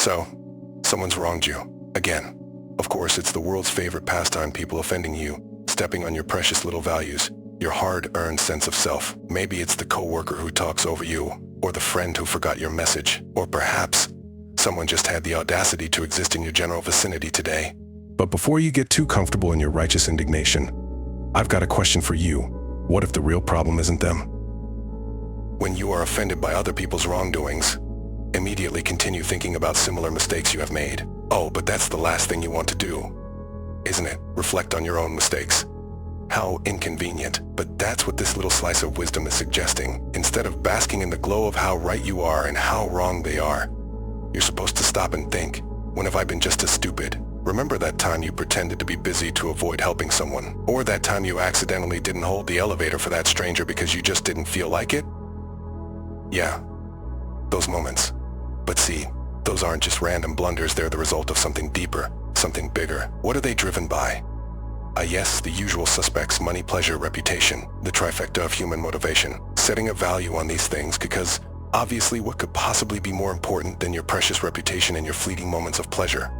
So, someone's wronged you. Again. Of course, it's the world's favorite pastime, people offending you, stepping on your precious little values, your hard-earned sense of self. Maybe it's the coworker who talks over you, or the friend who forgot your message, or perhaps someone just had the audacity to exist in your general vicinity today. But before you get too comfortable in your righteous indignation, I've got a question for you. What if the real problem isn't them? When you are offended by other people's wrongdoings, immediately continue thinking about similar mistakes you have made. Oh, but that's the last thing you want to do, isn't it? Reflect on your own mistakes. How inconvenient, but that's what this little slice of wisdom is suggesting. Instead of basking in the glow of how right you are and how wrong they are, you're supposed to stop and think, when have I been just as stupid? Remember that time you pretended to be busy to avoid helping someone? Or that time you accidentally didn't hold the elevator for that stranger because you just didn't feel like it? Yeah, those moments. But see, those aren't just random blunders, they're the result of something deeper, something bigger. What are they driven by? Yes, the usual suspects: money, pleasure, reputation, the trifecta of human motivation. Setting a value on these things, because obviously what could possibly be more important than your precious reputation and your fleeting moments of pleasure?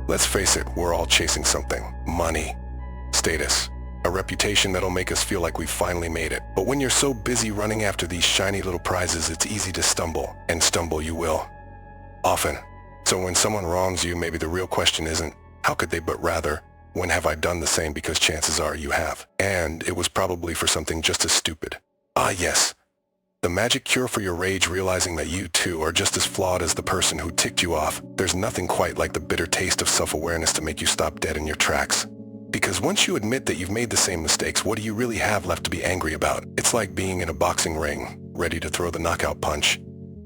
Let's face it, we're all chasing something. Money, status, a reputation that'll make us feel like we've finally made it. But when you're so busy running after these shiny little prizes, it's easy to stumble, and stumble you will. Often. So when someone wrongs you, maybe the real question isn't, how could they, but rather, when have I done the same, because chances are you have. And it was probably for something just as stupid. Ah yes, the magic cure for your rage, realizing that you too are just as flawed as the person who ticked you off. There's nothing quite like the bitter taste of self-awareness to make you stop dead in your tracks. Because once you admit that you've made the same mistakes, what do you really have left to be angry about? It's like being in a boxing ring, ready to throw the knockout punch,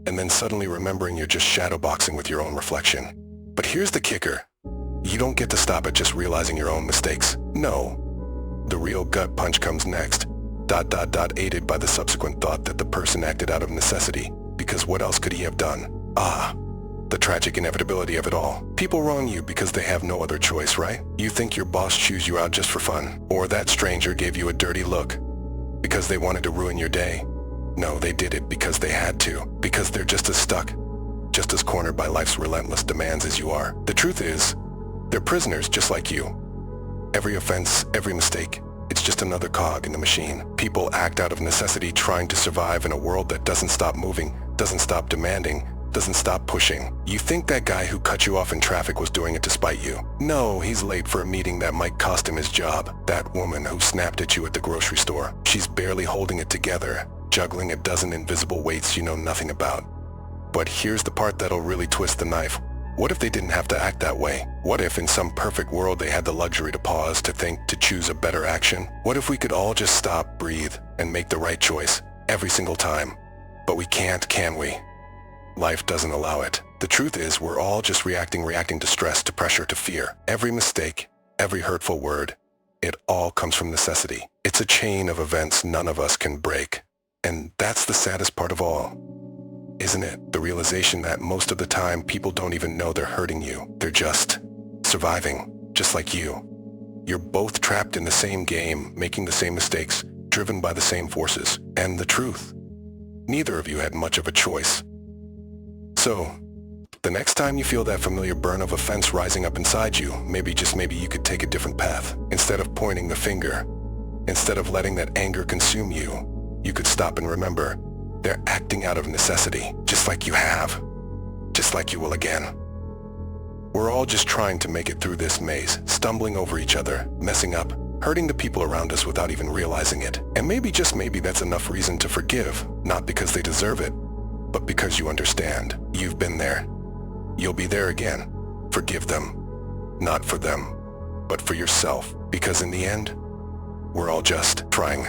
and then suddenly remembering you're just shadowboxing with your own reflection. But here's the kicker. You don't get to stop at just realizing your own mistakes. No. The real gut punch comes next. ... aided by the subsequent thought that the person acted out of necessity, because what else could he have done? Ah, the tragic inevitability of it all. People wrong you because they have no other choice, right? You think your boss chews you out just for fun, or that stranger gave you a dirty look because they wanted to ruin your day. No, they did it because they had to, because they're just as stuck, just as cornered by life's relentless demands as you are. The truth is, they're prisoners just like you. Every offense, every mistake, it's just another cog in the machine. People act out of necessity, trying to survive in a world that doesn't stop moving, doesn't stop demanding, doesn't stop pushing. You think that guy who cut you off in traffic was doing it to spite you? No, he's late for a meeting that might cost him his job. That woman who snapped at you at the grocery store, she's barely holding it together, juggling a dozen invisible weights you know nothing about. But here's the part that'll really twist the knife. What if they didn't have to act that way? What if in some perfect world they had the luxury to pause, to think, to choose a better action? What if we could all just stop, breathe, and make the right choice every single time? But we can't, can we? Life doesn't allow it. The truth is, we're all just reacting to stress, to pressure, to fear. Every mistake, every hurtful word, it all comes from necessity. It's a chain of events none of us can break. And that's the saddest part of all, isn't it? The realization that most of the time people don't even know they're hurting you. They're just surviving, just like you. You're both trapped in the same game, making the same mistakes, driven by the same forces. And the truth, neither of you had much of a choice. So, the next time you feel that familiar burn of offense rising up inside you, maybe, just maybe, you could take a different path. Instead of pointing the finger, instead of letting that anger consume you, you could stop and remember, they're acting out of necessity, just like you have, just like you will again. We're all just trying to make it through this maze, stumbling over each other, messing up, hurting the people around us without even realizing it. And maybe, just maybe, that's enough reason to forgive, not because they deserve it, but because you understand. You've been there. You'll be there again. Forgive them. Not for them, but for yourself. Because in the end, we're all just trying